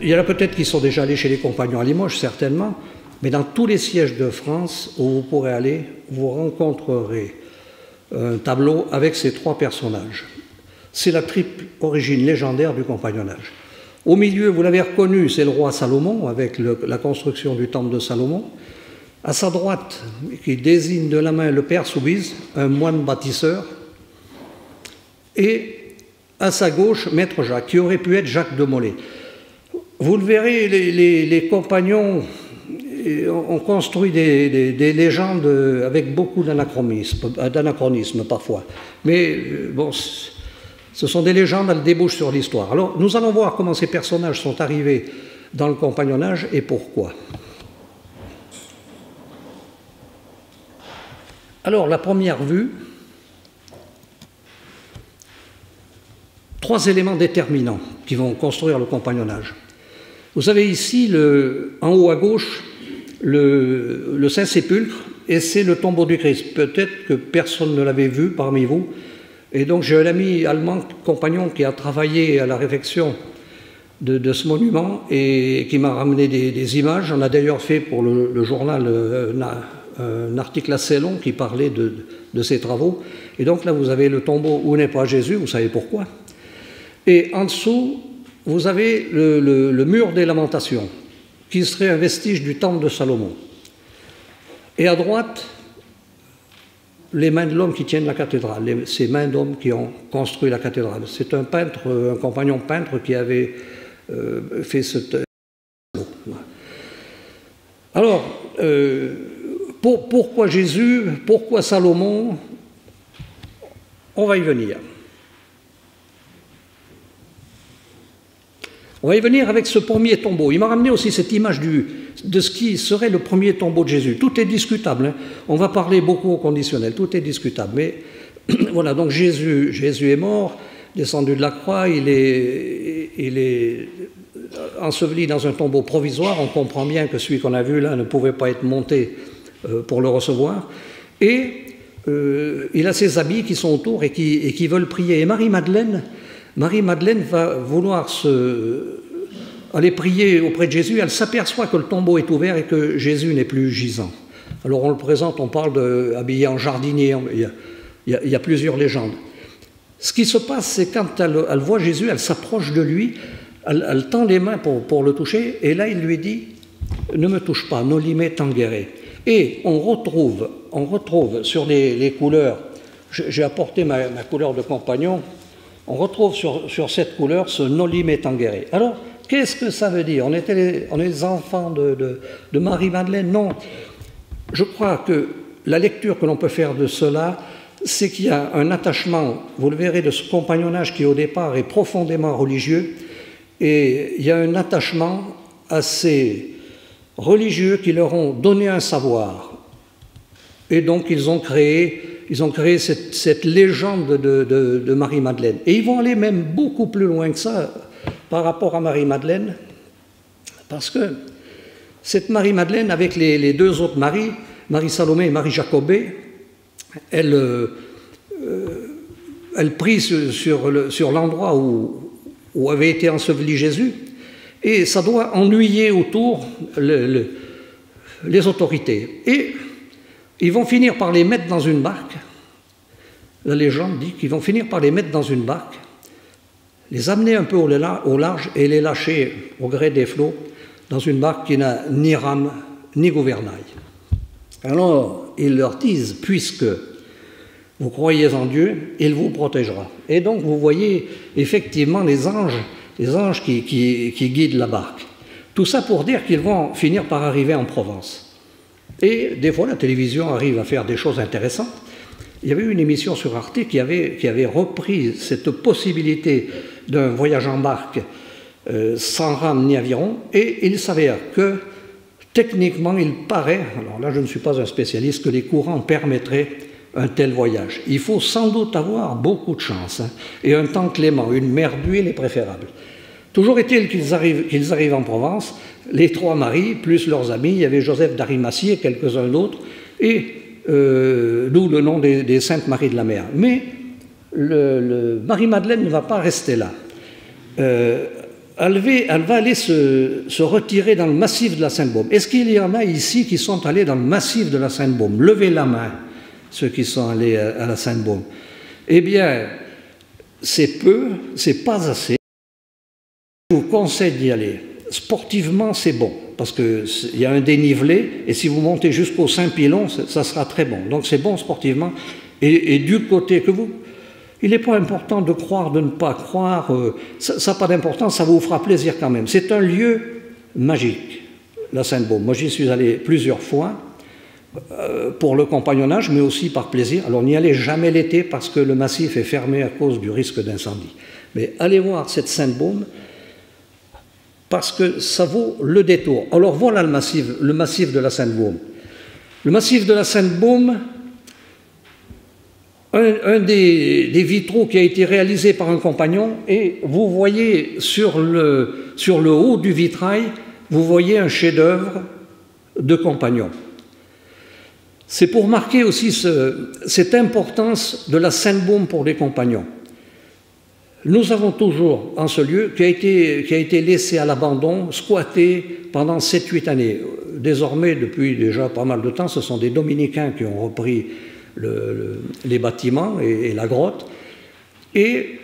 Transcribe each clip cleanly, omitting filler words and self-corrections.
il y en a peut-être qui sont déjà allés chez les Compagnons à Limoges, certainement, mais dans tous les sièges de France où vous pourrez aller, vous rencontrerez un tableau avec ces trois personnages. C'est la triple origine légendaire du compagnonnage. Au milieu, vous l'avez reconnu, c'est le roi Salomon, avec la construction du temple de Salomon. À sa droite, qui désigne de la main le père Soubise, un moine bâtisseur. Et à sa gauche, Maître Jacques, qui aurait pu être Jacques de Molay. Vous le verrez, les compagnons ont construit des légendes avec beaucoup d'anachronisme parfois. Mais bon, ce sont des légendes, elles débouchent sur l'histoire. Alors, nous allons voir comment ces personnages sont arrivés dans le compagnonnage et pourquoi. Alors, la première vue, trois éléments déterminants qui vont construire le compagnonnage. Vous avez ici, en haut à gauche, le Saint-Sépulcre, et c'est le tombeau du Christ. Peut-être que personne ne l'avait vu parmi vous. Et donc j'ai un ami allemand, compagnon, qui a travaillé à la réfection de ce monument et qui m'a ramené des images. On a d'ailleurs fait pour le journal un article assez long qui parlait de ces travaux. Et donc là, vous avez le tombeau où n'est pas Jésus, vous savez pourquoi. Et en dessous, vous avez le mur des lamentations, qui serait un vestige du temple de Salomon. Et à droite, les mains de l'homme qui tiennent la cathédrale, ces mains d'hommes qui ont construit la cathédrale. C'est un peintre, un compagnon peintre qui avait fait cette... Alors, pourquoi Jésus, pourquoi Salomon? On va y venir. On va y venir avec ce premier tombeau. Il m'a ramené aussi cette image de ce qui serait le premier tombeau de Jésus. Tout est discutable. Hein. On va parler beaucoup au conditionnel. Tout est discutable. Mais voilà, donc Jésus est mort, descendu de la croix. Il est enseveli dans un tombeau provisoire. On comprend bien que celui qu'on a vu là ne pouvait pas être monté pour le recevoir. Et il a ses habits qui sont autour et qui veulent prier. Et Marie-Madeleine va vouloir aller prier auprès de Jésus. Elle s'aperçoit que le tombeau est ouvert et que Jésus n'est plus gisant. Alors on le présente, on parle d'habillé en jardinier, il y a plusieurs légendes. Ce qui se passe, c'est quand elle voit Jésus, elle s'approche de lui, elle tend les mains pour le toucher, et là il lui dit « Ne me touche pas, nolime tangere ». Et on retrouve sur les couleurs, j'ai apporté ma couleur de compagnon, on retrouve sur cette couleur ce nolime tangere. Alors, qu'est-ce que ça veut dire? On est les enfants de Marie-Madeleine? Non. Je crois que la lecture que l'on peut faire de cela, c'est qu'il y a un attachement, vous le verrez, de ce compagnonnage qui au départ est profondément religieux, et il y a un attachement à ces religieux qui leur ont donné un savoir. Et donc ils ont créé cette légende de Marie-Madeleine. Et ils vont aller même beaucoup plus loin que ça par rapport à Marie-Madeleine, parce que cette Marie-Madeleine, avec les deux autres Marie, Marie-Salomé et Marie-Jacobée, elle prie sur l'endroit où avait été enseveli Jésus, et ça doit ennuyer autour les autorités. Et ils vont finir par les mettre dans une barque. La légende dit qu'ils vont finir par les mettre dans une barque, les amener un peu au large et les lâcher au gré des flots dans une barque qui n'a ni rame ni gouvernail. Alors, ils leur disent, puisque vous croyez en Dieu, il vous protégera. Et donc, vous voyez effectivement les anges qui guident la barque. Tout ça pour dire qu'ils vont finir par arriver en Provence. Et des fois, la télévision arrive à faire des choses intéressantes. Il y avait une émission sur Arte qui avait repris cette possibilité d'un voyage en barque sans rame ni aviron, et il s'avère que techniquement, il paraît, alors là je ne suis pas un spécialiste, que les courants permettraient un tel voyage. Il faut sans doute avoir beaucoup de chance, hein, et un temps clément, une mer d'huile est préférable. Toujours est-il qu'ils arrivent en Provence, les trois maris, plus leurs amis, il y avait Joseph d'Arimathie et quelques-uns d'autres, et d'où le nom des Saintes Maries de la Mer. Mais Marie-Madeleine ne va pas rester là. elle va aller se retirer dans le massif de la Sainte-Baume. Est-ce qu'il y en a ici qui sont allés dans le massif de la Sainte-Baume? Levez la main, ceux qui sont allés à la Sainte-Baume. Eh bien, c'est peu, c'est pas assez. Je vous conseille d'y aller. Sportivement, c'est bon, parce qu'il y a un dénivelé, et si vous montez jusqu'au Saint-Pilon, ça sera très bon. Donc c'est bon sportivement. Et du côté que vous... Il n'est pas important de croire, de ne pas croire, ça n'a pas d'importance, ça vous fera plaisir quand même. C'est un lieu magique, la Sainte-Baume. Moi, j'y suis allé plusieurs fois, pour le compagnonnage, mais aussi par plaisir. Alors, n'y allez jamais l'été, parce que le massif est fermé à cause du risque d'incendie. Mais allez voir cette Sainte-Baume, parce que ça vaut le détour. Alors, voilà le massif de la Sainte-Baume. Le massif de la Sainte-Baume... Un des vitraux qui a été réalisé par un compagnon, et vous voyez sur le haut du vitrail, vous voyez un chef-d'œuvre de compagnon. C'est pour marquer aussi cette importance de la Sainte-Baume pour les compagnons. Nous avons toujours en ce lieu qui a été laissé à l'abandon, squatté pendant 7-8 années. Désormais, depuis déjà pas mal de temps, ce sont des dominicains qui ont repris les bâtiments et la grotte, et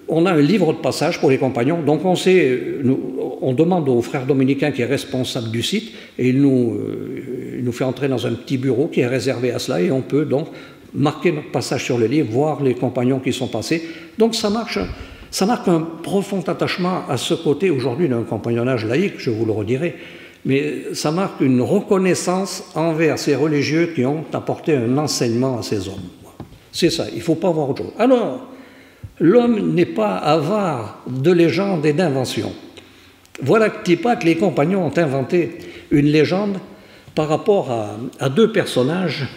on a un livre de passage pour les compagnons. Donc on demande au frère dominicain qui est responsable du site, et il nous fait entrer dans un petit bureau qui est réservé à cela, et on peut donc marquer notre passage sur le livre, voir les compagnons qui sont passés. Donc ça marque un profond attachement à ce côté aujourd'hui d'un compagnonnage laïque, je vous le redirai. Mais ça marque une reconnaissance envers ces religieux qui ont apporté un enseignement à ces hommes. C'est ça, il ne faut pas voir autre chose. Alors, l'homme n'est pas avare de légendes et d'inventions. Voilà que les compagnons ont inventé une légende par rapport à deux personnages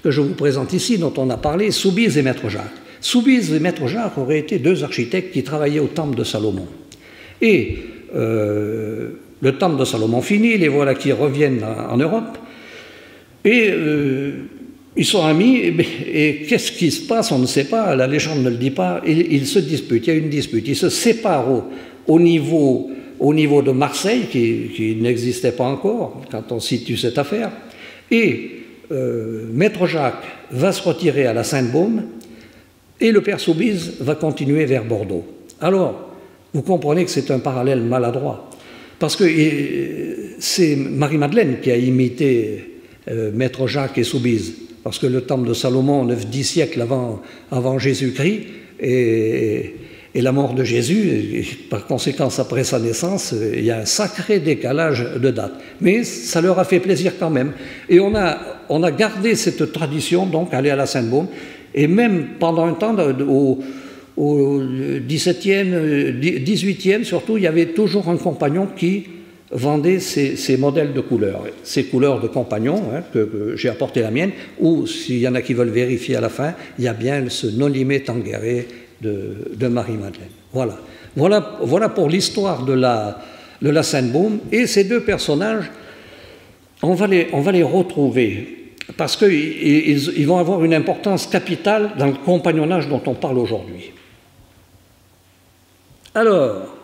que je vous présente ici, dont on a parlé, Soubise et Maître Jacques. Soubise et Maître Jacques auraient été deux architectes qui travaillaient au temple de Salomon. Et... le temple de Salomon fini, les voilà qui reviennent en Europe, et ils sont amis, et qu'est-ce qui se passe? On ne sait pas, la légende ne le dit pas, ils se disputent, il y a une dispute, ils se séparent au niveau de Marseille, qui n'existait pas encore quand on situe cette affaire, et Maître Jacques va se retirer à la Sainte-Baume, et le père Soubise va continuer vers Bordeaux. Alors, vous comprenez que c'est un parallèle maladroit, parce que c'est Marie-Madeleine qui a imité Maître Jacques et Soubise, parce que le temple de Salomon, 9-10 siècles avant Jésus-Christ, et la mort de Jésus, et par conséquent après sa naissance, il y a un sacré décalage de date. Mais ça leur a fait plaisir quand même. Et on a gardé cette tradition, donc, aller à la Sainte-Baume, et même pendant un temps, au 17e, 18e surtout, il y avait toujours un compagnon qui vendait ces modèles de couleurs, ces couleurs de compagnon, hein, que j'ai apporté la mienne, ou s'il y en a qui veulent vérifier à la fin, il y a bien ce Nolime Tanguéré de Marie-Madeleine. Voilà pour l'histoire de la Sainte-Baume, et ces deux personnages, on va les retrouver, parce qu'ils vont avoir une importance capitale dans le compagnonnage dont on parle aujourd'hui. Alors,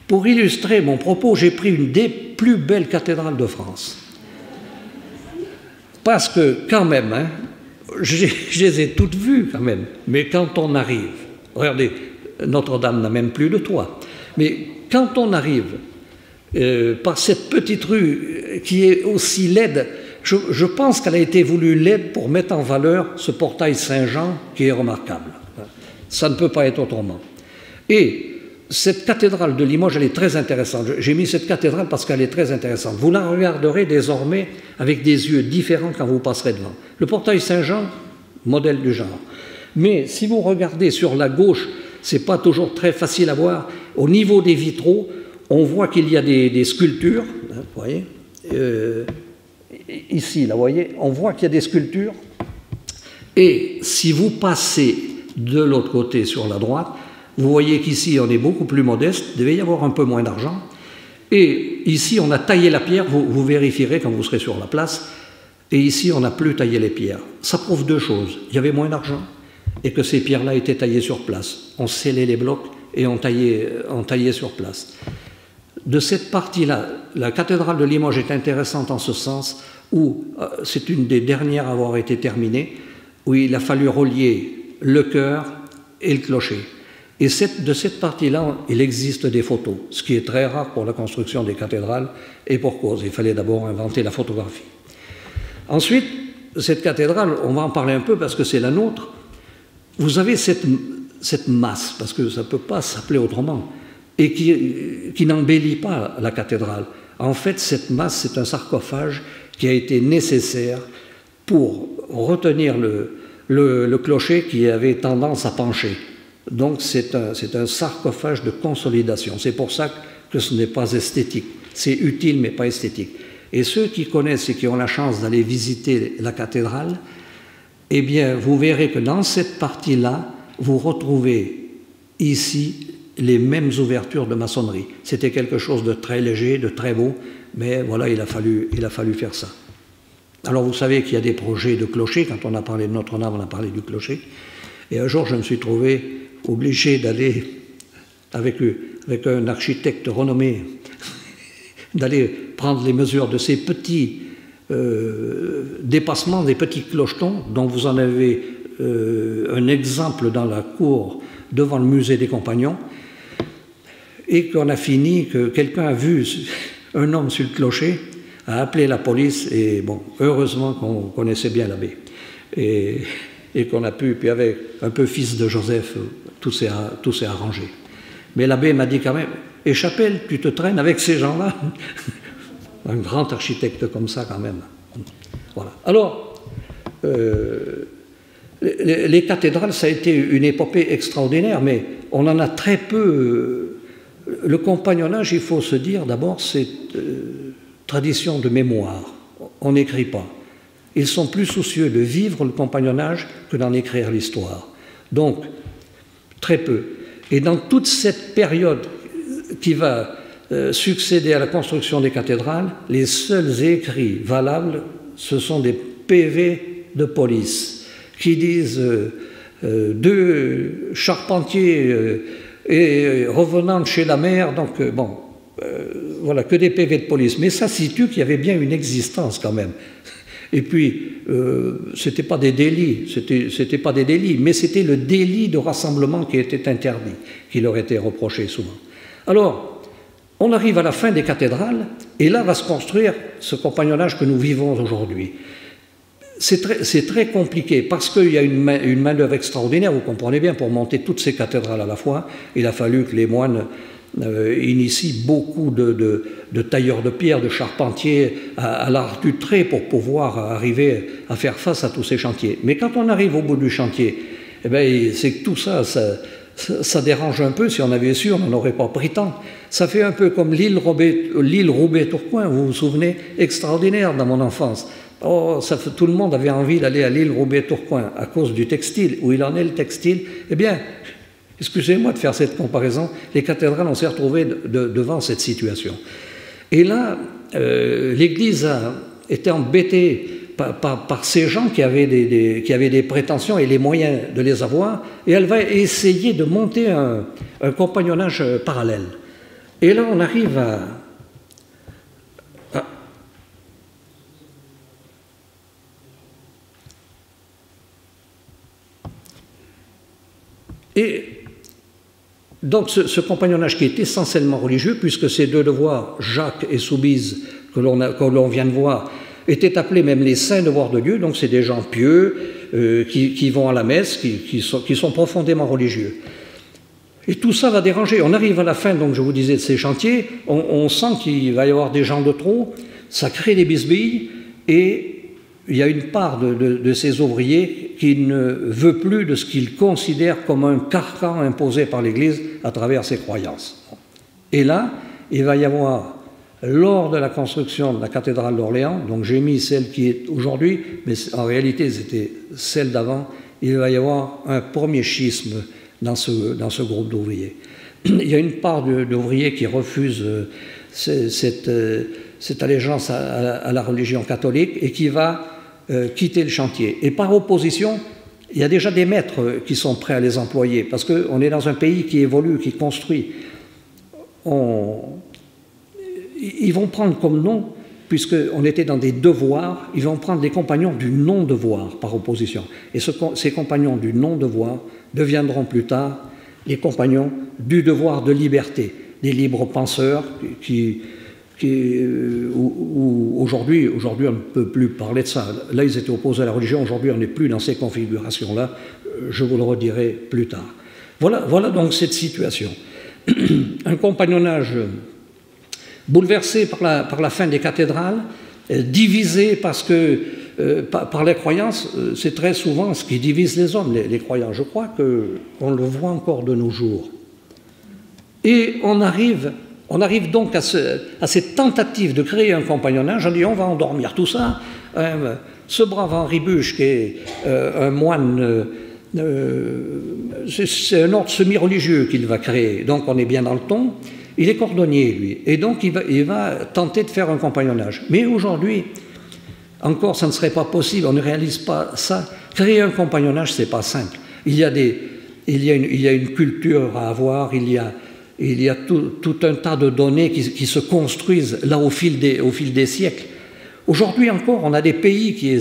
pour illustrer mon propos, j'ai pris une des plus belles cathédrales de France. Parce que, quand même, hein, je les ai toutes vues, quand même. Mais quand on arrive, regardez, Notre-Dame n'a même plus de toit. Mais quand on arrive par cette petite rue qui est aussi laide, je pense qu'elle a été voulue laide pour mettre en valeur ce portail Saint-Jean qui est remarquable. Ça ne peut pas être autrement. Et cette cathédrale de Limoges, elle est très intéressante. J'ai mis cette cathédrale parce qu'elle est très intéressante. Vous la regarderez désormais avec des yeux différents quand vous passerez devant. Le portail Saint-Jean, modèle du genre. Mais si vous regardez sur la gauche, ce n'est pas toujours très facile à voir. Au niveau des vitraux, on voit qu'il y a des sculptures. Hein, vous voyez ici, là, vous voyez, on voit qu'il y a des sculptures. Et si vous passez de l'autre côté sur la droite, vous voyez qu'ici, on est beaucoup plus modeste, il devait y avoir un peu moins d'argent. Et ici, on a taillé la pierre, vous vérifierez quand vous serez sur la place. Et ici, on n'a plus taillé les pierres. Ça prouve deux choses. Il y avait moins d'argent et que ces pierres-là étaient taillées sur place. On scellait les blocs et ont taillé sur place. De cette partie-là, la cathédrale de Limoges est intéressante en ce sens où c'est une des dernières à avoir été terminée, où il a fallu relier le chœur et le clocher. Et de cette partie-là, il existe des photos, ce qui est très rare pour la construction des cathédrales, et pour cause. Il fallait d'abord inventer la photographie. Ensuite, cette cathédrale, on va en parler un peu parce que c'est la nôtre. Vous avez cette masse, parce que ça ne peut pas s'appeler autrement, et qui n'embellit pas la cathédrale. En fait, cette masse, c'est un sarcophage qui a été nécessaire pour retenir le clocher qui avait tendance à pencher. Donc c'est un sarcophage de consolidation. C'est pour ça que ce n'est pas esthétique. C'est utile mais pas esthétique. Et ceux qui connaissent et qui ont la chance d'aller visiter la cathédrale, eh bien vous verrez que dans cette partie-là, vous retrouvez ici les mêmes ouvertures de maçonnerie. C'était quelque chose de très léger, de très beau, mais voilà, il a fallu faire ça. Alors vous savez qu'il y a des projets de clocher. Quand on a parlé de Notre-Dame, on a parlé du clocher. Et un jour, je me suis trouvé obligé d'aller, avec un architecte renommé, d'aller prendre les mesures de ces petits dépassements, des petits clochetons, dont vous en avez un exemple dans la cour devant le musée des Compagnons, et qu'on a fini, que quelqu'un a vu un homme sur le clocher, a appelé la police, et bon, heureusement qu'on connaissait bien l'abbé. Et qu'on a pu, puis avec un peu fils de Joseph, tout s'est arrangé. Mais l'abbé m'a dit quand même, et Chapelle, tu te traînes avec ces gens-là? Un grand architecte comme ça quand même. Voilà. Alors, les cathédrales, ça a été une épopée extraordinaire, mais on en a très peu. Le compagnonnage, il faut se dire d'abord, c'est tradition de mémoire. On n'écrit pas. Ils sont plus soucieux de vivre le compagnonnage que d'en écrire l'histoire. Donc, très peu. Et dans toute cette période qui va succéder à la construction des cathédrales, les seuls écrits valables, ce sont des PV de police qui disent deux charpentiers et revenant de chez la mer, donc bon, voilà, que des PV de police. Mais ça situe qu'il y avait bien une existence quand même. Et puis, c'était pas des délits, c'était pas des délits, mais c'était le délit de rassemblement qui était interdit, qui leur était reproché souvent. Alors, on arrive à la fin des cathédrales, et là va se construire ce compagnonnage que nous vivons aujourd'hui. C'est très compliqué, parce qu'il y a une main-d'œuvre extraordinaire, vous comprenez bien, pour monter toutes ces cathédrales à la fois, il a fallu que les moines initie beaucoup de tailleurs de pierre, de charpentiers à l'art du trait pour pouvoir arriver à faire face à tous ces chantiers. Mais quand on arrive au bout du chantier, eh bien, c'est que tout ça, ça dérange un peu. Si on avait su, on n'en aurait pas pris tant. Ça fait un peu comme l'île Roubaix-Tourcoing, vous vous souvenez, extraordinaire dans mon enfance. Oh, tout le monde avait envie d'aller à l'île Roubaix-Tourcoing à cause du textile. Où il en est le textile? Eh bien, excusez-moi de faire cette comparaison, les cathédrales, on s'est retrouvés devant cette situation. Et là, l'Église était embêtée par ces gens qui avaient des prétentions et les moyens de les avoir, et elle va essayer de monter un compagnonnage parallèle. Et là, on arrive à et donc ce compagnonnage qui est essentiellement religieux, puisque ces deux devoirs, Jacques et Soubise, que l'on vient de voir, étaient appelés même les saints devoirs de Dieu, donc c'est des gens pieux qui vont à la messe, qui sont profondément religieux. Et tout ça va déranger. On arrive à la fin, donc je vous disais, de ces chantiers, on sent qu'il va y avoir des gens de trop, ça crée des bisbilles, et il y a une part de ces ouvriers qui ne veut plus de ce qu'ils considèrent comme un carcan imposé par l'Église à travers ses croyances. Et là, il va y avoir, lors de la construction de la cathédrale d'Orléans, donc j'ai mis celle qui est aujourd'hui, mais en réalité c'était celle d'avant, il va y avoir un premier schisme dans ce groupe d'ouvriers. Il y a une part d'ouvriers qui refusent cette allégeance à la religion catholique et qui va quitter le chantier. Et par opposition, il y a déjà des maîtres qui sont prêts à les employer, parce qu'on est dans un pays qui évolue, qui construit. Ils vont prendre comme nom, puisqu'on était dans des devoirs, ils vont prendre les compagnons du non-devoir par opposition. Et ces compagnons du non-devoir deviendront plus tard les compagnons du devoir de liberté, des libres penseurs aujourd'hui on ne peut plus parler de ça. Là, ils étaient opposés à la religion, aujourd'hui on n'est plus dans ces configurations-là, je vous le redirai plus tard. Voilà donc cette situation. Un compagnonnage bouleversé par la fin des cathédrales, divisé parce que par les croyances, c'est très souvent ce qui divise les hommes, les croyants. Je crois qu'on le voit encore de nos jours. Et on arrive donc à cette tentative de créer un compagnonnage. On dit on va endormir tout ça. Ce brave Henri Buch, qui est un moine, c'est un ordre semi-religieux qu'il va créer. Donc on est bien dans le ton. Il est cordonnier, lui, et donc il va tenter de faire un compagnonnage. Mais aujourd'hui, encore, ça ne serait pas possible, on ne réalise pas ça. Créer un compagnonnage, ce n'est pas simple. Il y a une culture à avoir, il y a tout un tas de données qui se construisent là au fil des siècles. Aujourd'hui encore, on a des pays qui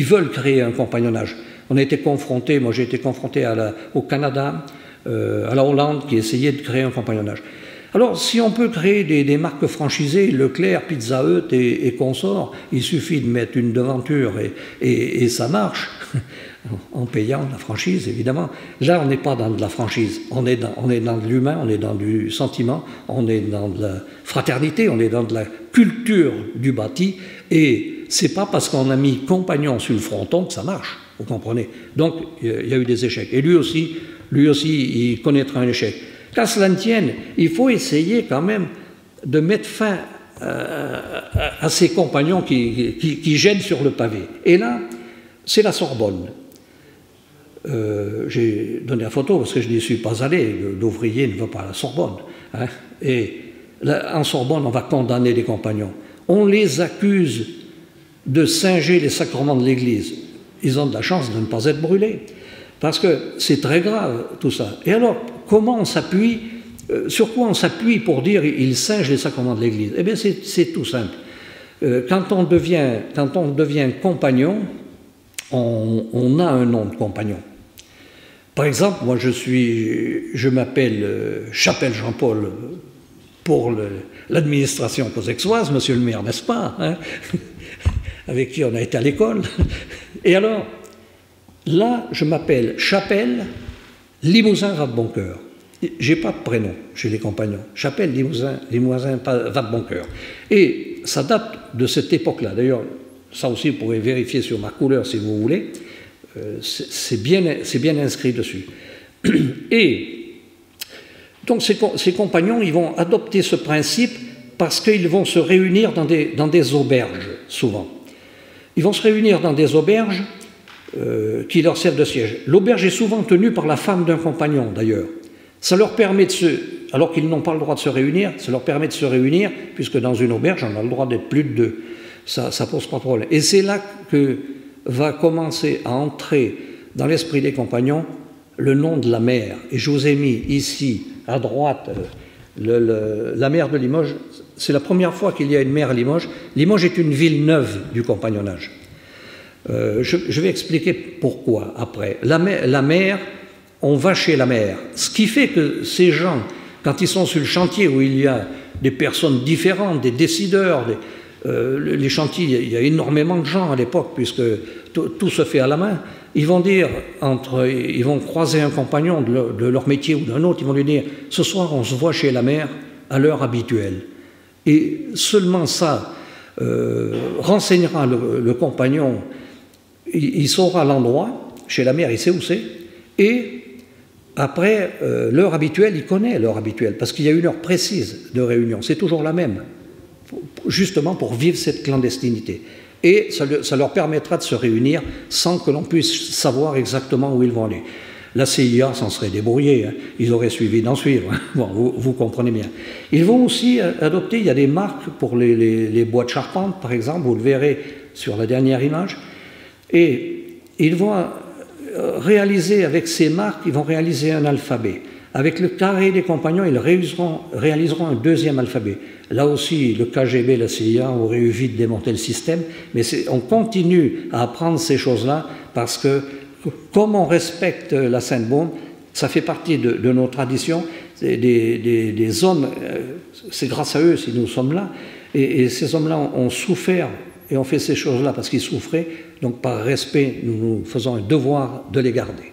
veulent créer un compagnonnage. On a été confronté, moi j'ai été confronté au Canada, à la Hollande, qui essayait de créer un compagnonnage. Alors, si on peut créer des marques franchisées, Leclerc, Pizza Hut et consorts, il suffit de mettre une devanture et ça marche, en payant la franchise, évidemment. Là, on n'est pas dans de la franchise, on est dans de l'humain, on est dans du sentiment, on est dans de la fraternité, on est dans de la culture du bâti, et c'est pas parce qu'on a mis compagnon sur le fronton que ça marche, vous comprenez. Donc, il y a eu des échecs. Et lui aussi, il connaîtra un échec. Qu'à cela ne tienne, il faut essayer quand même de mettre fin à ces compagnons qui gênent sur le pavé. Et là, c'est la Sorbonne. J'ai donné la photo parce que je n'y suis pas allé. L'ouvrier ne va pas à la Sorbonne. Hein. Et là, en Sorbonne, on va condamner les compagnons. On les accuse de singer les sacrements de l'Église. Ils ont de la chance de ne pas être brûlés. Parce que c'est très grave, tout ça. Et alors, comment on s'appuie, sur quoi on s'appuie pour dire ils singent les sacrements de l'Église? Eh bien, c'est tout simple. Quand on devient compagnon, on a un nom de compagnon. Par exemple, moi, je m'appelle Chapelle Jean-Paul pour l'administration cosexoise, monsieur le maire, n'est-ce pas, hein, avec qui on a été à l'école. Et alors, là, je m'appelle Chapelle Limousin Vadeboncoeur. Je n'ai pas de prénom chez les compagnons. Chapelle Limousin Vadeboncoeur. Et ça date de cette époque-là. D'ailleurs, ça aussi, vous pourrez vérifier sur ma couleur si vous voulez. C'est bien inscrit dessus. Et donc, ces compagnons, ils vont adopter ce principe parce qu'ils vont se réunir dans des auberges, souvent. Ils vont se réunir dans des auberges qui leur servent de siège. L'auberge est souvent tenue par la femme d'un compagnon, d'ailleurs. Ça leur permet alors qu'ils n'ont pas le droit de se réunir, ça leur permet de se réunir, puisque dans une auberge, on a le droit d'être plus de deux. Ça pose pas de problème. Et c'est là que va commencer à entrer dans l'esprit des compagnons le nom de la mer. Et je vous ai mis ici, à droite, la mer de Limoges. C'est la première fois qu'il y a une mer à Limoges. Limoges est une ville neuve du compagnonnage. Je vais expliquer pourquoi après. La mer, on va chez la mer. Ce qui fait que ces gens, quand ils sont sur le chantier où il y a des personnes différentes, des décideurs, les chantiers, il y a énormément de gens à l'époque, puisque tout se fait à la main, ils vont croiser un compagnon de leur métier ou d'un autre, ils vont lui dire « Ce soir, on se voit chez la mer à l'heure habituelle ». Et seulement ça renseignera le compagnon. Il saura l'endroit, chez la mer, il sait où c'est, et après, l'heure habituelle, il connaît l'heure habituelle, parce qu'il y a une heure précise de réunion, c'est toujours la même, justement pour vivre cette clandestinité. Et ça leur permettra de se réunir sans que l'on puisse savoir exactement où ils vont aller. La CIA s'en serait débrouillée, hein. Ils auraient suivi d'en suivre, hein. Bon, vous comprenez bien. Ils vont aussi adopter, il y a des marques pour les bois de charpente, par exemple, vous le verrez sur la dernière image, et ils vont réaliser avec ces marques, ils vont réaliser un alphabet. Avec le carré des compagnons, ils réaliseront un deuxième alphabet. Là aussi, le KGB, la CIA auraient eu vite démonté le système, mais on continue à apprendre ces choses-là parce que, comme on respecte la Sainte-Baume, ça fait partie de nos traditions, des hommes, c'est grâce à eux si nous sommes là, et ces hommes-là ont souffert et ont fait ces choses-là parce qu'ils souffraient, donc par respect, nous faisons un devoir de les garder.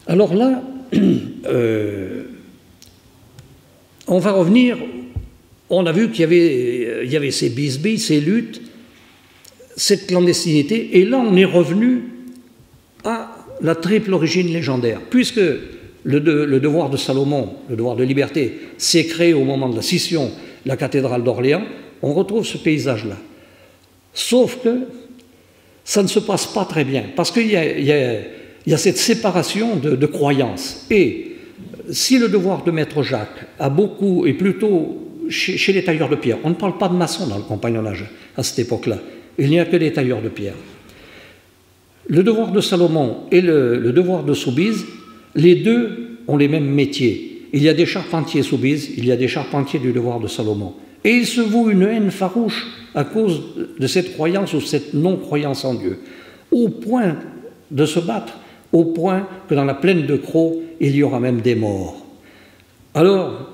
Alors là, on va revenir, on a vu qu'il y avait ces bisbilles, ces luttes, cette clandestinité, et là on est revenu à la triple origine légendaire, puisque le devoir de Salomon, le devoir de liberté, s'est créé au moment de la scission de la cathédrale d'Orléans, on retrouve ce paysage-là. Sauf que ça ne se passe pas très bien, parce qu'il y a cette séparation de croyances. Et si le devoir de Maître Jacques a beaucoup, et plutôt chez les tailleurs de pierre, on ne parle pas de maçons dans le compagnonnage à cette époque-là, il n'y a que des tailleurs de pierre. Le devoir de Salomon et le devoir de Soubise, les deux ont les mêmes métiers. Il y a des charpentiers Soubise, il y a des charpentiers du devoir de Salomon. Et il se voue une haine farouche à cause de cette croyance ou cette non-croyance en Dieu, au point de se battre, au point que dans la plaine de Crau, il y aura même des morts. Alors,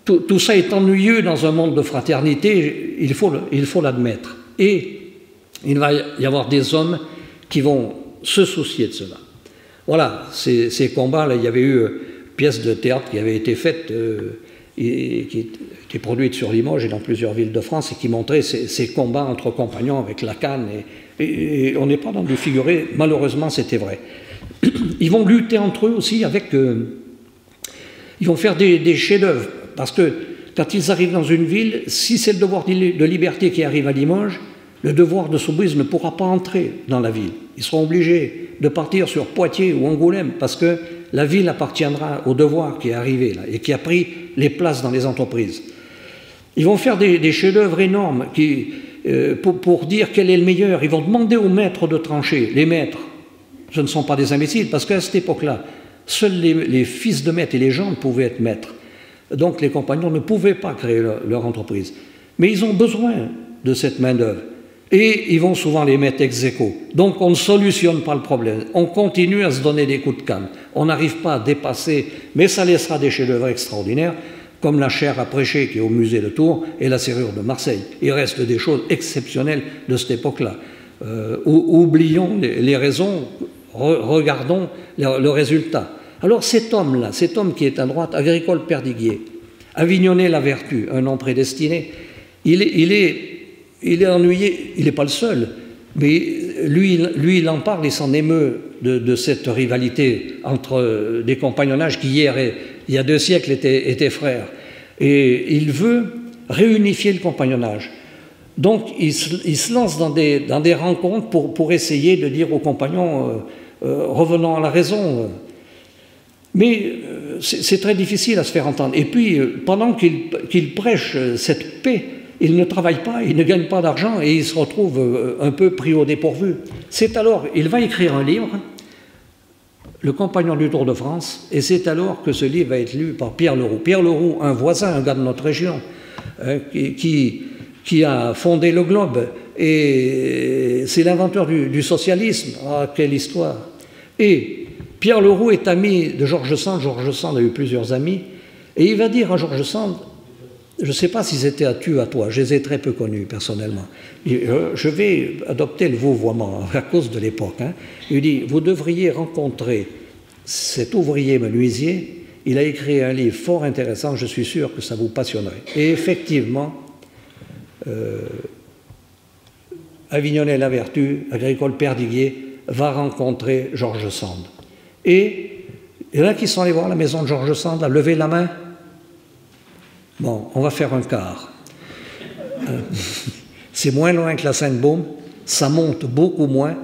tout ça est ennuyeux dans un monde de fraternité, il faut l'admettre. Et il va y avoir des hommes qui vont se soucier de cela. Voilà, ces combats-là, il y avait eu une pièce de théâtre qui avait été faite, qui était produite sur Limoges et dans plusieurs villes de France, et qui montrait ces combats entre compagnons avec la canne. Et on n'est pas dans du figuré, malheureusement c'était vrai. Ils vont lutter entre eux aussi avec... ils vont faire des chefs-d'œuvre, parce que quand ils arrivent dans une ville, si c'est le devoir de liberté qui arrive à Limoges, le devoir de Soubise ne pourra pas entrer dans la ville. Ils seront obligés de partir sur Poitiers ou Angoulême, parce que la ville appartiendra au devoir qui est arrivé là, et qui a pris les places dans les entreprises. Ils vont faire des chefs-d'œuvre énormes pour dire quel est le meilleur. Ils vont demander aux maîtres de trancher. Les maîtres, ce ne sont pas des imbéciles, parce qu'à cette époque-là, seuls les fils de maîtres et les gens pouvaient être maîtres. Donc les compagnons ne pouvaient pas créer leur entreprise. Mais ils ont besoin de cette main-d'œuvre. Et ils vont souvent les mettre ex aequo. Donc on ne solutionne pas le problème. On continue à se donner des coups de canne. On n'arrive pas à dépasser, mais ça laissera des chefs-d'œuvre extraordinaires, comme la chaire à prêcher qui est au musée de Tours et la serrure de Marseille. Il reste des choses exceptionnelles de cette époque-là. Oublions les raisons, regardons le résultat. Alors cet homme-là, cet homme qui est à droite, Agricole Perdiguier, Avignonnet-la-Vertu, un homme prédestiné, il est ennuyé, il n'est pas le seul, mais lui il en parle, il s'en émeut de cette rivalité entre des compagnonnages qui hier, il y a 2 siècles, étaient frères. Et il veut réunifier le compagnonnage. Donc il se lance dans des rencontres pour essayer de dire aux compagnons revenons à la raison. Mais c'est très difficile à se faire entendre. Et puis, pendant qu'il prêche cette paix, il ne travaille pas, il ne gagne pas d'argent et il se retrouve un peu pris au dépourvu. C'est alors, il va écrire un livre, Le Compagnon du Tour de France, et c'est alors que ce livre va être lu par Pierre Leroux. Pierre Leroux, un voisin, un gars de notre région, qui a fondé le Globe, et c'est l'inventeur du socialisme. Ah, quelle histoire! Et Pierre Leroux est ami de Georges Sand. Georges Sand a eu plusieurs amis, et il va dire à Georges Sand, je ne sais pas si c'était à tu, à toi, je les ai très peu connus personnellement. Je vais adopter le vouvoiement à cause de l'époque. Hein. Il dit, vous devriez rencontrer cet ouvrier menuisier, il a écrit un livre fort intéressant, je suis sûr que ça vous passionnerait. Et effectivement, Avignonnet-la-Vertu, Agricole Perdiguier, va rencontrer Georges Sand. Et il y en a qui sont allés voir la maison de Georges Sand, à lever la main. Bon, on va faire un quart. C'est moins loin que la Sainte-Baume, ça monte beaucoup moins,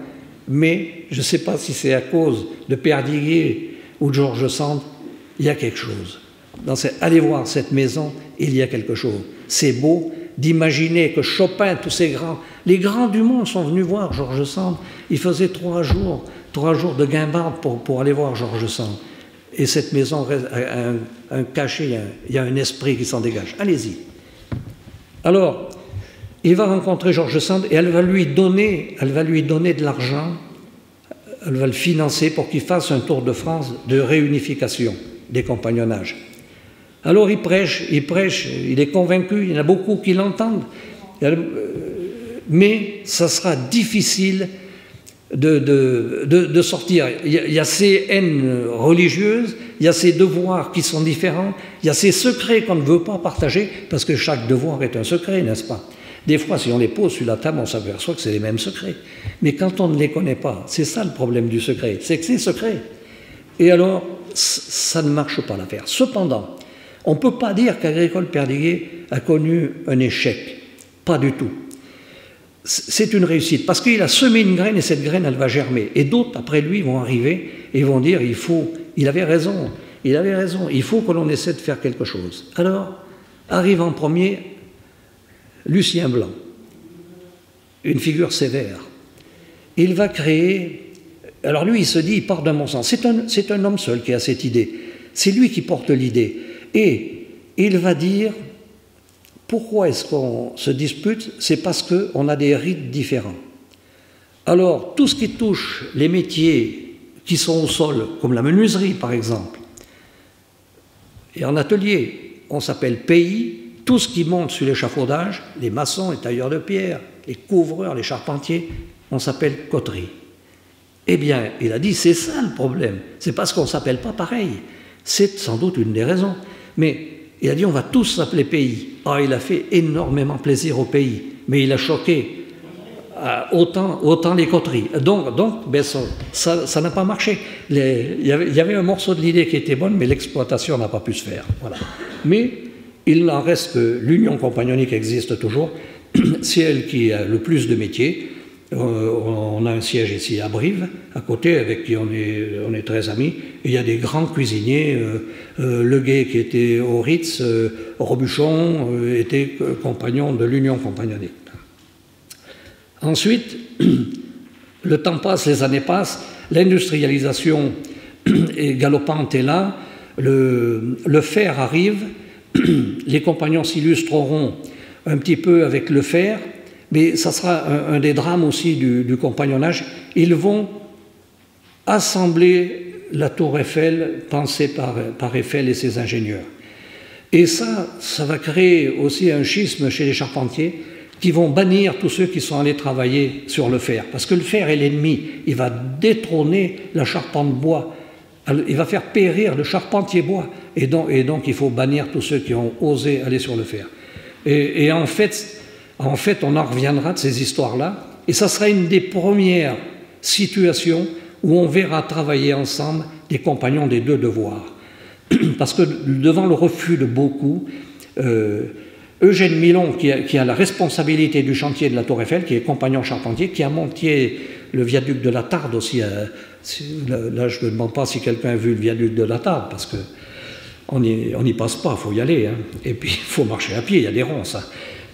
mais je ne sais pas si c'est à cause de Perdiguier ou de Georges Sand, il y a quelque chose. Allez voir cette maison, il y a quelque chose. C'est beau, d'imaginer que Chopin, tous ces grands, les grands du monde sont venus voir George Sand. Il faisait 3 jours de guimbarde pour aller voir George Sand. Et cette maison a un cachet, il y a un esprit qui s'en dégage. Allez-y. Alors, il va rencontrer George Sand et elle va lui donner de l'argent, elle va le financer pour qu'il fasse un tour de France de réunification des compagnonnages. Alors il prêche, il est convaincu, il y en a beaucoup qui l'entendent, mais ça sera difficile de sortir. Il y a ces haines religieuses, il y a ces devoirs qui sont différents, il y a ces secrets qu'on ne veut pas partager, parce que chaque devoir est un secret, n'est-ce pas? Des fois, si on les pose sur la table, on s'aperçoit que c'est les mêmes secrets. Mais quand on ne les connaît pas, c'est ça le problème du secret, c'est que c'est secret. Et alors, ça ne marche pas l'affaire. Cependant, on ne peut pas dire qu'Agricole Perdiguet a connu un échec. Pas du tout. C'est une réussite, parce qu'il a semé une graine et cette graine, elle va germer. Et d'autres, après lui, vont arriver et vont dire, il avait raison, il faut que l'on essaie de faire quelque chose. Alors, arrive en premier Lucien Blanc, une figure sévère. Il va créer... Alors lui, il se dit, il part d'un bon sens. C'est un homme seul qui a cette idée. C'est lui qui porte l'idée. Et il va dire, pourquoi est-ce qu'on se dispute? C'est parce qu'on a des rites différents. Alors, tout ce qui touche les métiers qui sont au sol, comme la menuiserie par exemple, et en atelier, on s'appelle pays. Tout ce qui monte sur l'échafaudage, les maçons, les tailleurs de pierre, les couvreurs, les charpentiers, on s'appelle coterie. Eh bien, il a dit, c'est ça le problème. C'est parce qu'on ne s'appelle pas pareil. C'est sans doute une des raisons. Mais il a dit, on va tous s'appeler pays. Ah, il a fait énormément plaisir au pays. Mais il a choqué autant les coteries. Donc ben, ça n'a pas marché. Il y avait un morceau de l'idée qui était bonne, mais l'exploitation n'a pas pu se faire. Voilà. Mais il en reste que l'union compagnonnique existe toujours. C'est elle qui a le plus de métiers. On a un siège ici à Brive, à côté, avec qui on est très amis. Et il y a des grands cuisiniers. Leguet, qui était au Ritz, Robuchon était compagnon de l'union compagnonnique. Ensuite, le temps passe, les années passent, l'industrialisation est galopante est là, le fer arrive, les compagnons s'illustreront un petit peu avec le fer, mais ça sera un des drames aussi du compagnonnage. Ils vont assembler la tour Eiffel pensée par Eiffel et ses ingénieurs. Et ça va créer aussi un schisme chez les charpentiers qui vont bannir tous ceux qui sont allés travailler sur le fer. Parce que le fer est l'ennemi, il va détrôner la charpente bois, il va faire périr le charpentier bois. Et donc il faut bannir tous ceux qui ont osé aller sur le fer. Et en fait, on en reviendra de ces histoires-là, et ça sera une des premières situations où on verra travailler ensemble des compagnons des deux devoirs. Parce que devant le refus de beaucoup, Eugène Milon, qui a la responsabilité du chantier de la Tour Eiffel, qui est compagnon charpentier, qui a monté le viaduc de la Tarde aussi. Là, je ne me demande pas si quelqu'un a vu le viaduc de la Tarde, parce qu'on n'y passe pas, il faut y aller. Hein. Et puis, il faut marcher à pied, il y a des ronds, ça.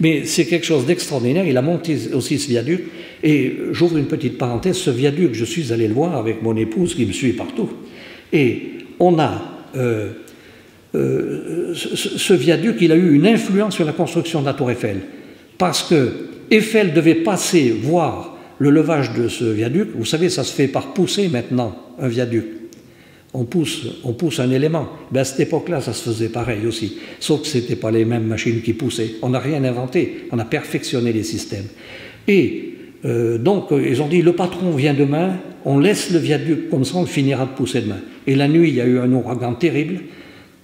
Mais c'est quelque chose d'extraordinaire. Il a monté aussi ce viaduc. Et j'ouvre une petite parenthèse, ce viaduc, je suis allé le voir avec mon épouse qui me suit partout. Et on a... ce viaduc, il a eu une influence sur la construction de la Tour Eiffel. Parce que Eiffel devait passer voir le levage de ce viaduc. Vous savez, ça se fait par pousser maintenant, un viaduc. On pousse un élément. Ben à cette époque-là, ça se faisait pareil aussi. Sauf que ce n'étaient pas les mêmes machines qui poussaient. On n'a rien inventé. On a perfectionné les systèmes. Et donc, ils ont dit, le patron vient demain, on laisse le viaduc comme ça, on finira de pousser demain. Et la nuit, il y a eu un ouragan terrible.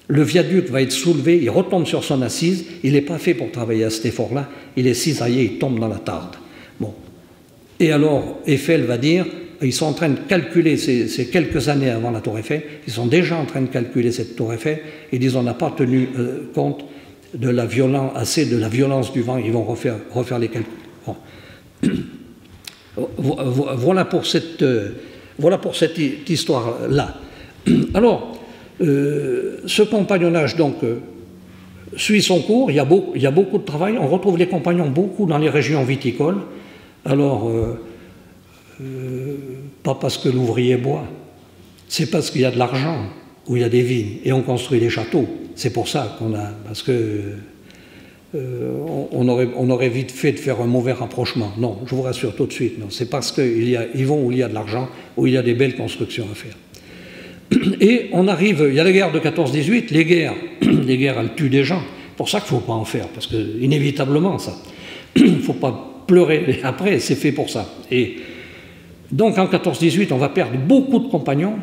Le viaduc va être soulevé, il retombe sur son assise. Il n'est pas fait pour travailler à cet effort-là. Il est cisaillé, il tombe dans la Tarde. Bon. Et alors, Eiffel va dire... Ils sont en train de calculer, ces quelques années avant la Tour Eiffel, ils sont déjà en train de calculer cette Tour Eiffel, et disent on n'a pas tenu compte de la violence du vent, ils vont refaire les calculs. Bon. Voilà pour cette histoire-là. Alors, ce compagnonnage, donc, suit son cours, il y a beaucoup de travail, on retrouve les compagnons beaucoup dans les régions viticoles. Alors, pas parce que l'ouvrier boit, c'est parce qu'il y a de l'argent, où il y a des vignes, et on construit des châteaux. C'est pour ça qu'on a... Parce que on aurait vite fait de faire un mauvais rapprochement. Non, je vous rassure tout de suite, non. C'est parce qu'ils vont où il y a de l'argent, où il y a des belles constructions à faire. Et on arrive, il y a la guerre de 14-18, les guerres, elles tuent des gens. C'est pour ça qu'il ne faut pas en faire, parce que inévitablement, ça. Il ne faut pas pleurer après, c'est fait pour ça. Et donc en 14-18, on va perdre beaucoup de compagnons.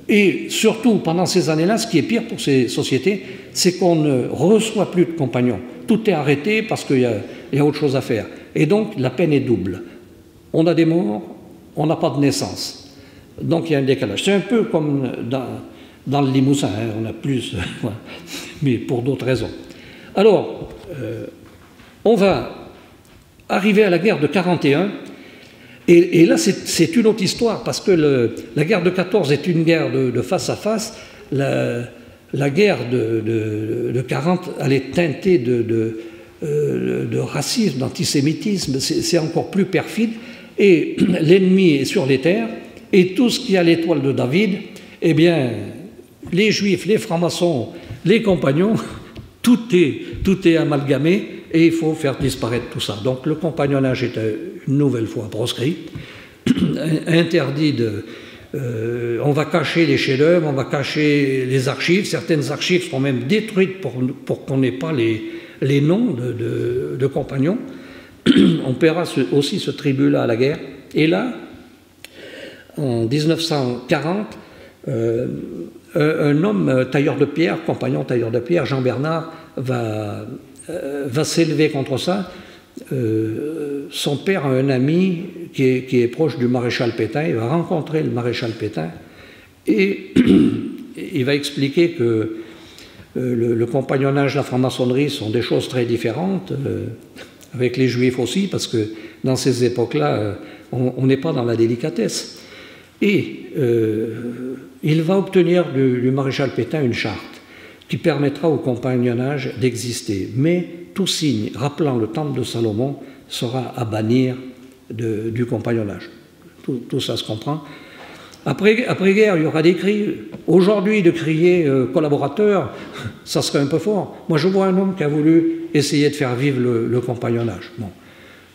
Et surtout, pendant ces années-là, ce qui est pire pour ces sociétés, c'est qu'on ne reçoit plus de compagnons. Tout est arrêté parce qu'il y a autre chose à faire. Et donc, la peine est double. On a des morts, on n'a pas de naissance. Donc, il y a un décalage. C'est un peu comme dans le Limousin, hein, on a plus, mais pour d'autres raisons. Alors, on va arriver à la guerre de 41. Et là, c'est une autre histoire, parce que la guerre de 14 est une guerre de face à face. La guerre de 40, elle est teintée de racisme, d'antisémitisme. C'est encore plus perfide. Et l'ennemi est sur les terres. Et tout ce qui a l'étoile de David, eh bien, les Juifs, les francs-maçons, les compagnons, tout est amalgamé. Et il faut faire disparaître tout ça. Donc le compagnonnage est une nouvelle fois proscrit, interdit on va cacher les chefs-d'œuvre, on va cacher les archives. Certaines archives seront même détruites pour qu'on n'ait pas les noms de compagnons. On paiera aussi ce tribut-là à la guerre. Et là, en 1940, un homme tailleur de pierre, compagnon tailleur de pierre, Jean Bernard, va s'élever contre ça. Son père a un ami qui est proche du maréchal Pétain. Il va rencontrer le maréchal Pétain et il va expliquer que le compagnonnage, la franc-maçonnerie sont des choses très différentes, avec les juifs aussi, parce que dans ces époques-là, on n'est pas dans la délicatesse. Et il va obtenir du maréchal Pétain une charte qui permettra au compagnonnage d'exister. Mais tout signe rappelant le temple de Salomon sera à bannir du compagnonnage. Tout ça se comprend. Après-guerre, il y aura des cris. Aujourd'hui, de crier collaborateur, ça serait un peu fort. Moi, je vois un homme qui a voulu essayer de faire vivre le compagnonnage. Bon.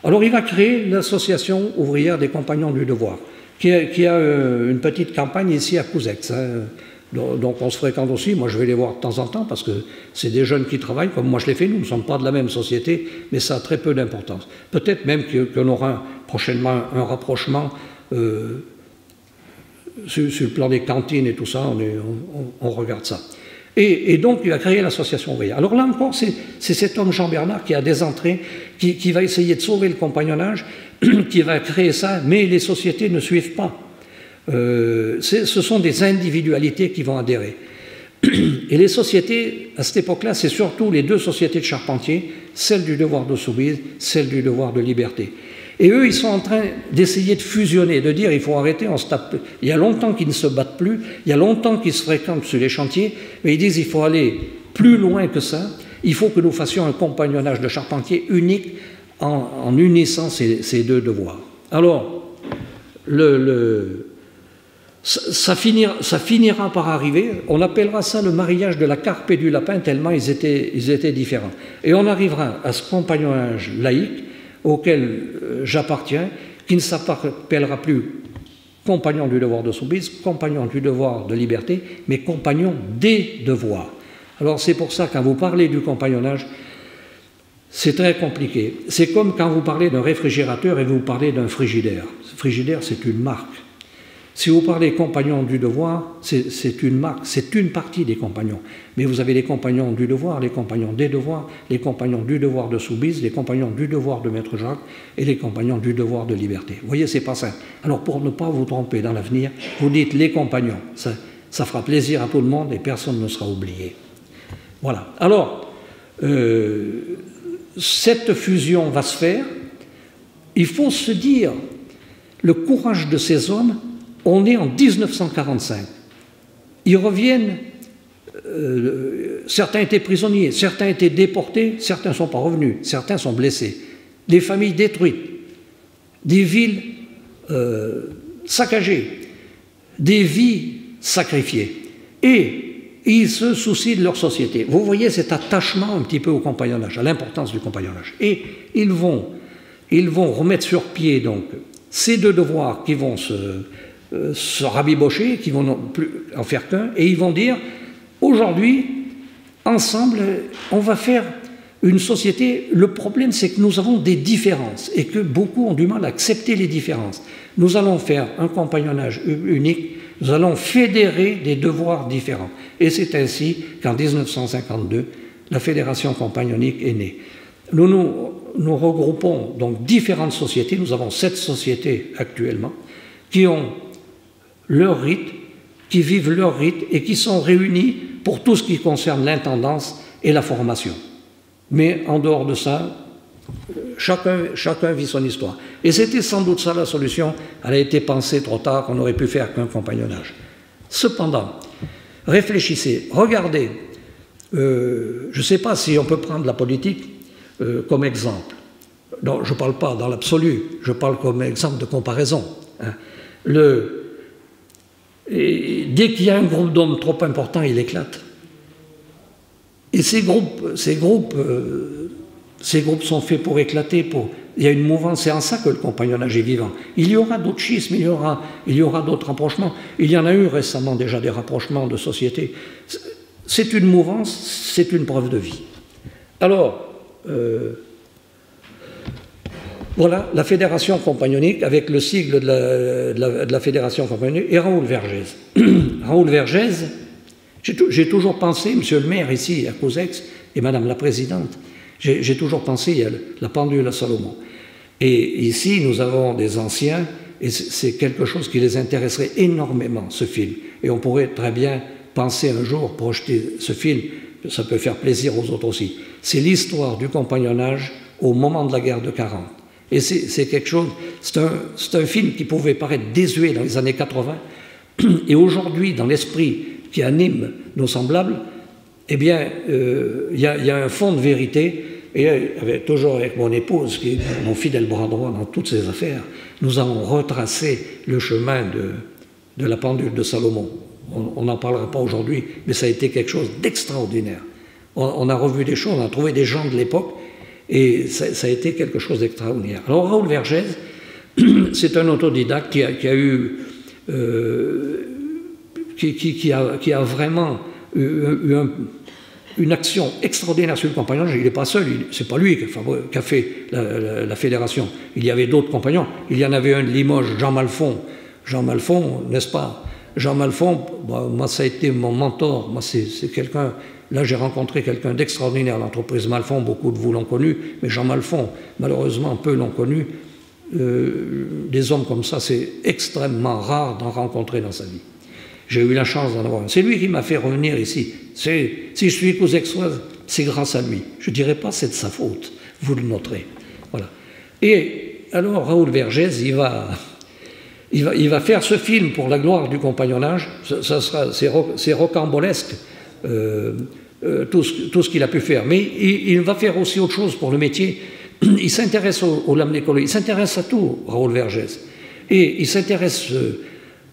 Alors, il va créer l'association ouvrière des compagnons du devoir, qui a une petite campagne ici à Couzex. Hein. Donc on se fréquente aussi, moi je vais les voir de temps en temps parce que c'est des jeunes qui travaillent comme moi je l'ai fait, nous ne sommes pas de la même société, mais ça a très peu d'importance. Peut-être même qu'on aura prochainement un rapprochement sur le plan des cantines et tout ça, on regarde ça. Et donc il a créé l'association ouvrière. Alors là encore, c'est cet homme Jean Bernard qui a des entrées, qui va essayer de sauver le compagnonnage, qui va créer ça, mais les sociétés ne suivent pas. Ce sont des individualités qui vont adhérer. Et les sociétés, à cette époque-là, c'est surtout les deux sociétés de charpentiers, celle du devoir de soumise, celle du devoir de liberté. Et eux, ils sont en train d'essayer de fusionner, de dire il faut arrêter, on se tape. Il y a longtemps qu'ils ne se battent plus, il y a longtemps qu'ils se fréquentent sur les chantiers, mais ils disent il faut aller plus loin que ça, il faut que nous fassions un compagnonnage de charpentiers unique en unissant ces deux devoirs. Alors, ça finira par arriver, on appellera ça le mariage de la carpe et du lapin, tellement ils étaient différents. Et on arrivera à ce compagnonnage laïque auquel j'appartiens, qui ne s'appellera plus compagnon du devoir de soumise, compagnon du devoir de liberté, mais compagnon des devoirs. Alors c'est pour ça, quand vous parlez du compagnonnage, c'est très compliqué. C'est comme quand vous parlez d'un réfrigérateur et vous parlez d'un frigidaire. Le frigidaire, c'est une marque. Si vous parlez compagnons du devoir, c'est une marque, c'est une partie des compagnons. Mais vous avez les compagnons du devoir, les compagnons des devoirs, les compagnons du devoir de soubise, les compagnons du devoir de Maître Jacques et les compagnons du devoir de liberté. Vous voyez, c'est pas simple. Alors pour ne pas vous tromper dans l'avenir, vous dites les compagnons. Ça fera plaisir à tout le monde et personne ne sera oublié. Voilà. Alors, cette fusion va se faire. Il faut se dire, le courage de ces hommes. On est en 1945. Ils reviennent certains étaient prisonniers, certains étaient déportés, certains ne sont pas revenus, certains sont blessés. Des familles détruites, des villes saccagées, des vies sacrifiées. Et ils se soucient de leur société. Vous voyez cet attachement un petit peu au compagnonnage, à l'importance du compagnonnage. Et ils vont remettre sur pied donc ces deux devoirs qui vont se rabibocher, qui vont plus en faire qu'un, et ils vont dire, aujourd'hui, ensemble, on va faire une société. Le problème, c'est que nous avons des différences et que beaucoup ont du mal à accepter les différences. Nous allons faire un compagnonnage unique, nous allons fédérer des devoirs différents. Et c'est ainsi qu'en 1952, la Fédération compagnonnique est née. Nous regroupons donc différentes sociétés, nous avons 7 sociétés actuellement, qui ont leur rite, qui vivent leur rite et qui sont réunies pour tout ce qui concerne l'intendance et la formation. Mais en dehors de ça, chacun vit son histoire. Et c'était sans doute ça la solution. Elle a été pensée trop tard, on n'aurait pu faire qu'un compagnonnage. Cependant, réfléchissez, regardez, je ne sais pas si on peut prendre la politique comme exemple. Non, je ne parle pas dans l'absolu, je parle comme exemple de comparaison. Hein. Dès qu'il y a un groupe d'hommes trop important, il éclate. Et ces groupes sont faits pour éclater, il y a une mouvance, c'est en ça que le compagnonnage est vivant. Il y aura d'autres schismes, il y aura d'autres rapprochements. Il y en a eu récemment déjà des rapprochements de sociétés. C'est une mouvance, c'est une preuve de vie. Alors, voilà la fédération compagnonique avec le sigle de la fédération compagnonique et Raoul Vergès. Raoul Vergès, j'ai toujours pensé, monsieur le maire ici à Causex et madame la présidente, j'ai toujours pensé, il y a la pendule à Salomon. Et ici, nous avons des anciens, et c'est quelque chose qui les intéresserait énormément, ce film. Et on pourrait très bien penser un jour projeter ce film, ça peut faire plaisir aux autres aussi. C'est l'histoire du compagnonnage au moment de la guerre de 40. Et c'est quelque chose, c'est un film qui pouvait paraître désuet dans les années 80, et aujourd'hui, dans l'esprit qui anime nos semblables, eh bien, il y a un fond de vérité. Et toujours avec mon épouse, qui est mon fidèle bras droit dans toutes ces affaires, nous avons retracé le chemin de la pendule de Salomon. On n'en parlera pas aujourd'hui, mais ça a été quelque chose d'extraordinaire. On a revu des choses, on a trouvé des gens de l'époque, et ça a été quelque chose d'extraordinaire. Alors Raoul Vergès, c'est un autodidacte qui a vraiment eu une action extraordinaire sur le compagnonnage. Il n'est pas seul, c'est pas lui qui a fait la fédération. Il y avait d'autres compagnons. Il y en avait un de Limoges, Jean Malfon. Jean Malfon, n'est-ce pas? Jean Malfon, moi ça a été mon mentor. Moi c'est quelqu'un. Là j'ai rencontré quelqu'un d'extraordinaire. L'entreprise Malfon, beaucoup de vous l'ont connu, mais Jean Malfon, malheureusement peu l'ont connu. Des hommes comme ça, c'est extrêmement rare d'en rencontrer dans sa vie. J'ai eu la chance d'en avoir un. C'est lui qui m'a fait revenir ici. Si je suis Causexoise, c'est grâce à lui. Je ne dirais pas c'est de sa faute, vous le noterez. Voilà. Et alors Raoul Vergès, il va faire ce film pour la gloire du compagnonnage. C'est rocambolesque, tout ce qu'il a pu faire. Mais il va faire aussi autre chose pour le métier. Il s'intéresse au lamné-collé, il s'intéresse à tout, Raoul Vergès. Et il s'intéresse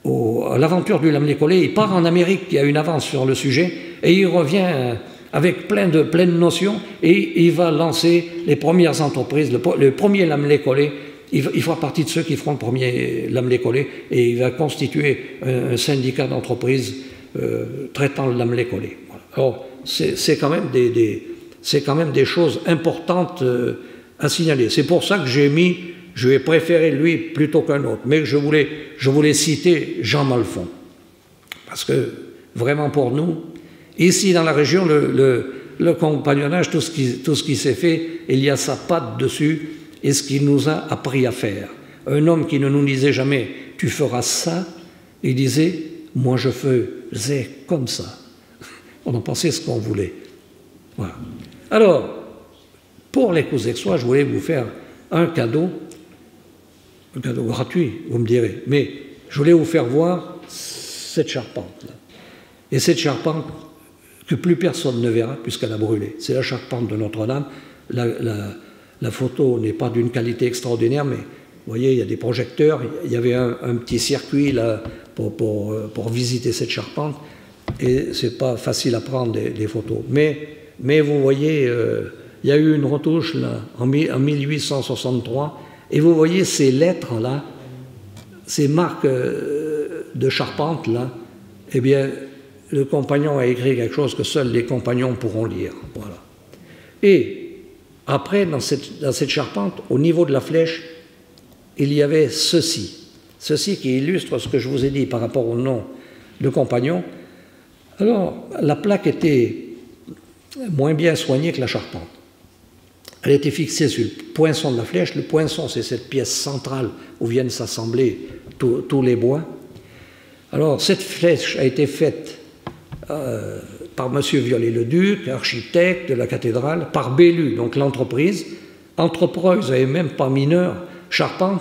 à l'aventure du lamné-collé. Il part en Amérique, il y a une avance sur le sujet, et il revient avec plein de notions, et il va lancer les premières entreprises, le premier lamné-collé. Il fera partie de ceux qui feront le premier lamné-collé, et il va constituer un syndicat d'entreprises traitant le lamné-collé. Voilà. Alors, c'est quand même des choses importantes à signaler. C'est pour ça que je vais préférer lui plutôt qu'un autre. Mais je voulais citer Jean Malfon. Parce que, vraiment pour nous, ici dans la région, le compagnonnage, tout ce qui s'est fait, il y a sa patte dessus, et ce qu'il nous a appris à faire. Un homme qui ne nous disait jamais « tu feras ça », il disait « moi je faisais comme ça ». On en pensait ce qu'on voulait. Voilà. Alors, pour les Causexois, je voulais vous faire un cadeau gratuit, vous me direz, mais je voulais vous faire voir cette charpente-là. Et cette charpente que plus personne ne verra puisqu'elle a brûlé. C'est la charpente de Notre-Dame. La photo n'est pas d'une qualité extraordinaire, mais vous voyez, il y a des projecteurs. Il y avait un petit circuit là pour visiter cette charpente. Et ce n'est pas facile à prendre des photos. Mais vous voyez, il y a eu une retouche là, en 1863. Et vous voyez ces lettres là, ces marques de charpente là, eh bien, le compagnon a écrit quelque chose que seuls les compagnons pourront lire. Voilà. Et après, dans cette charpente, au niveau de la flèche, il y avait ceci qui illustre ce que je vous ai dit par rapport au nom de compagnon. Alors, la plaque était moins bien soignée que la charpente. Elle était fixée sur le poinçon de la flèche. Le poinçon, c'est cette pièce centrale où viennent s'assembler tous les bois. Alors, cette flèche a été faite par M. Viollet-le-Duc, architecte de la cathédrale, par Bellu, donc l'entreprise. Entrepreux, et même pas mineur, charpente.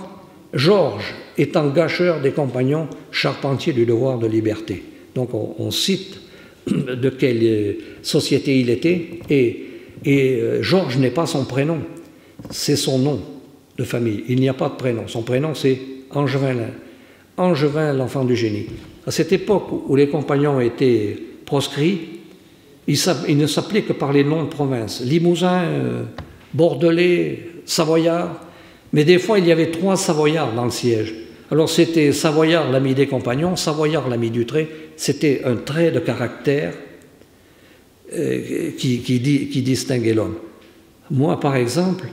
Georges étant gâcheur des compagnons, charpentier du devoir de liberté. Donc, on cite de quelle société il était, et Georges n'est pas son prénom, c'est son nom de famille. Il n'y a pas de prénom. Son prénom, c'est Angevin, l'enfant du génie. À cette époque où les compagnons étaient proscrits, ils ne s'appelaient que par les noms de province. Limousin, Bordelais, Savoyard. Mais des fois, il y avait 3 Savoyards dans le siège. Alors c'était Savoyard, l'ami des compagnons, Savoyard, l'ami du trait. C'était un trait de caractère qui distinguait l'homme. Moi, par exemple,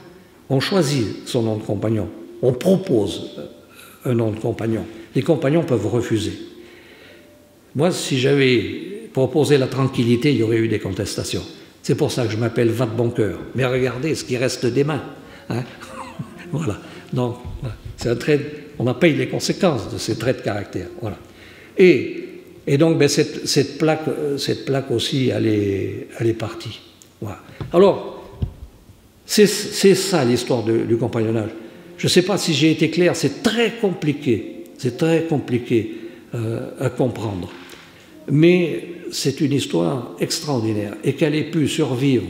on choisit son nom de compagnon. On propose un nom de compagnon. Les compagnons peuvent refuser. Moi, si j'avais proposé la tranquillité, il y aurait eu des contestations. C'est pour ça que je m'appelle Va de bon cœur. Mais regardez ce qui reste des mains. Hein. Voilà. Donc, c'est un trait. On paye les conséquences de ces traits de caractère. Voilà. Et donc, ben, cette plaque aussi, elle est partie. Voilà. Alors, c'est ça l'histoire du compagnonnage. Je ne sais pas si j'ai été clair, c'est très compliqué. C'est très compliqué à comprendre. Mais c'est une histoire extraordinaire et qu'elle ait pu survivre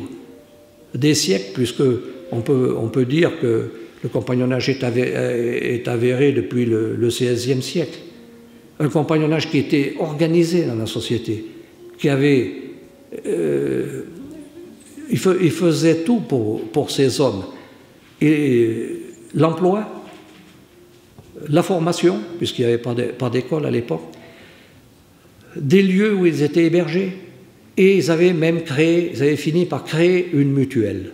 des siècles, puisque on peut dire que le compagnonnage est avéré depuis le XVIe siècle. Un compagnonnage qui était organisé dans la société, qui avait... il faisait tout pour ces hommes. Et l'emploi, la formation, puisqu'il n'y avait pas d'école à l'époque, des lieux où ils étaient hébergés, et ils avaient fini par créer une mutuelle.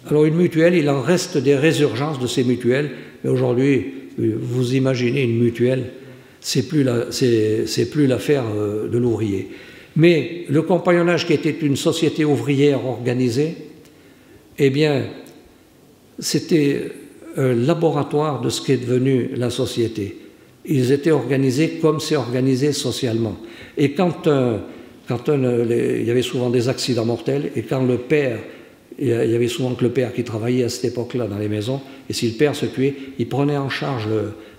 Alors une mutuelle, il en reste des résurgences de ces mutuelles, mais aujourd'hui, vous imaginez une mutuelle, c'est plus l'affaire de l'ouvrier. Mais le compagnonnage, qui était une société ouvrière organisée, eh bien, c'était un laboratoire de ce qu'est devenu la société. Ils étaient organisés comme c'est organisé socialement. Et quand il y avait souvent des accidents mortels, et quand le père, il y avait souvent que le père qui travaillait à cette époque-là dans les maisons, et si le père se tuait, il prenait en charge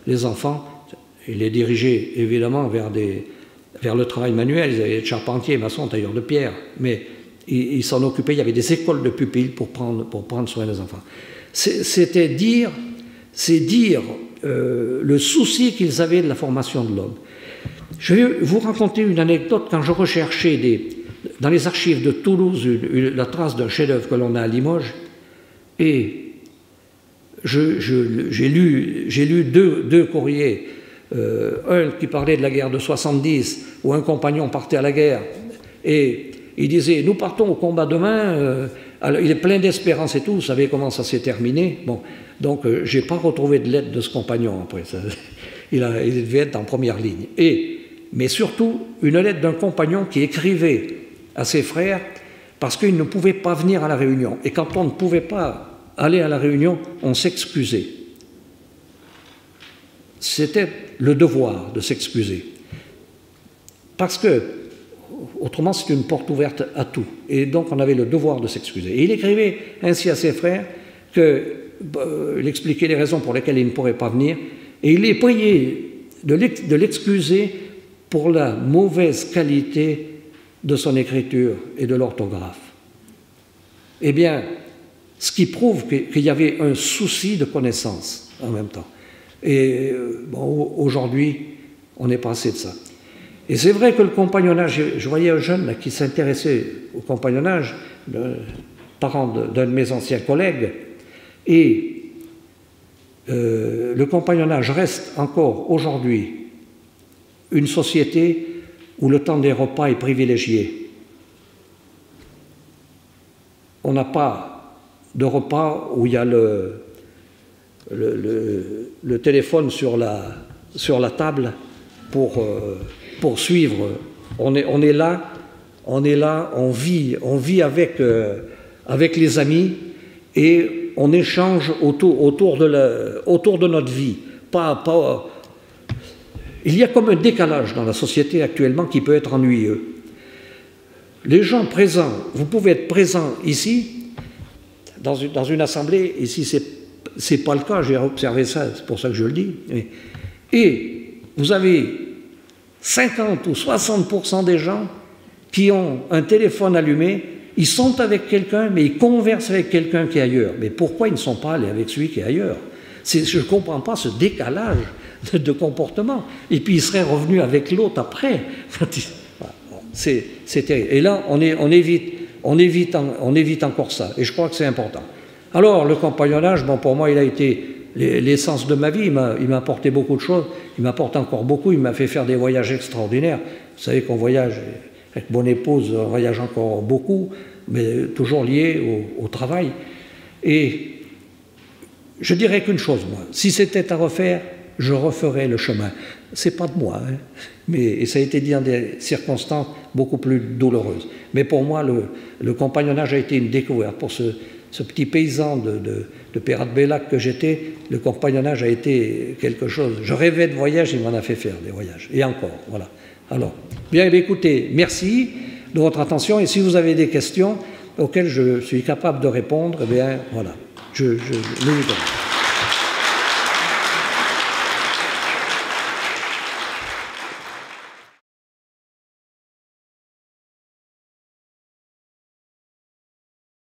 les enfants, il les dirigeait évidemment vers le travail manuel. Ils avaient des charpentiers, maçons, tailleurs de pierre, mais ils s'en occupaient. Il y avait des écoles de pupilles pour prendre soin des enfants. C'est dire le souci qu'ils avaient de la formation de l'homme. Je vais vous raconter une anecdote. Quand je recherchais dans les archives de Toulouse la trace d'un chef-d'œuvre que l'on a à Limoges, et j'ai lu deux courriers, un qui parlait de la guerre de 70, où un compagnon partait à la guerre, et il disait « Nous partons au combat demain », alors, il est plein d'espérance et tout, vous savez comment ça s'est terminé. Bon, donc, je n'ai pas retrouvé de lettre de ce compagnon après. Il devait être en première ligne. Mais surtout, une lettre d'un compagnon qui écrivait à ses frères parce qu'il ne pouvait pas venir à la réunion. Et quand on ne pouvait pas aller à la réunion, on s'excusait. C'était le devoir de s'excuser. Parce que, autrement, c'est une porte ouverte à tout. Et donc, on avait le devoir de s'excuser. Et il écrivait ainsi à ses frères il expliquait les raisons pour lesquelles il ne pourrait pas venir, et il les priait de l'excuser pour la mauvaise qualité de son écriture et de l'orthographe. Eh bien, ce qui prouve qu'il y avait un souci de connaissance en même temps. Et bon, aujourd'hui, on est passé de ça. Et c'est vrai que le compagnonnage, je voyais un jeune là, qui s'intéressait au compagnonnage, parent d'un de mes anciens collègues, et le compagnonnage reste encore aujourd'hui une société où le temps des repas est privilégié. On n'a pas de repas où il y a le téléphone sur la table pour suivre. On est là, on vit avec les amis et on échange autour de notre vie. Il y a comme un décalage dans la société actuellement qui peut être ennuyeux. Les gens présents, vous pouvez être présent ici, dans une assemblée, ici c'est pas le cas, j'ai observé ça, c'est pour ça que je le dis, et vous avez 50 ou 60% des gens qui ont un téléphone allumé, ils sont avec quelqu'un, mais ils conversent avec quelqu'un qui est ailleurs. Mais pourquoi ils ne sont pas allés avec celui qui est ailleurs? Je ne comprends pas ce décalage de comportement. Et puis ils seraient revenus avec l'autre après. C'est terrible. Et là, on évite encore ça. Et je crois que c'est important. Alors, le compagnonnage, bon, pour moi, il a été l'essence de ma vie. Il m'a apporté beaucoup de choses. Il m'apporte encore beaucoup. Il m'a fait faire des voyages extraordinaires. Vous savez qu'on voyage avec mon épouse, on voyage encore beaucoup, mais toujours lié au travail. Et je dirais qu'une chose, moi, si c'était à refaire, je referais le chemin. C'est pas de moi, hein, mais ça a été dit dans des circonstances beaucoup plus douloureuses. Mais pour moi, le compagnonnage a été une découverte. Pour ce petit paysan de Pérat-de-Bellac que j'étais, le compagnonnage a été quelque chose. Je rêvais de voyage, il m'en a fait faire des voyages. Et encore, voilà. Alors, bien écoutez, merci de votre attention. Et si vous avez des questions auxquelles je suis capable de répondre, eh bien, voilà, je n'hésite pas.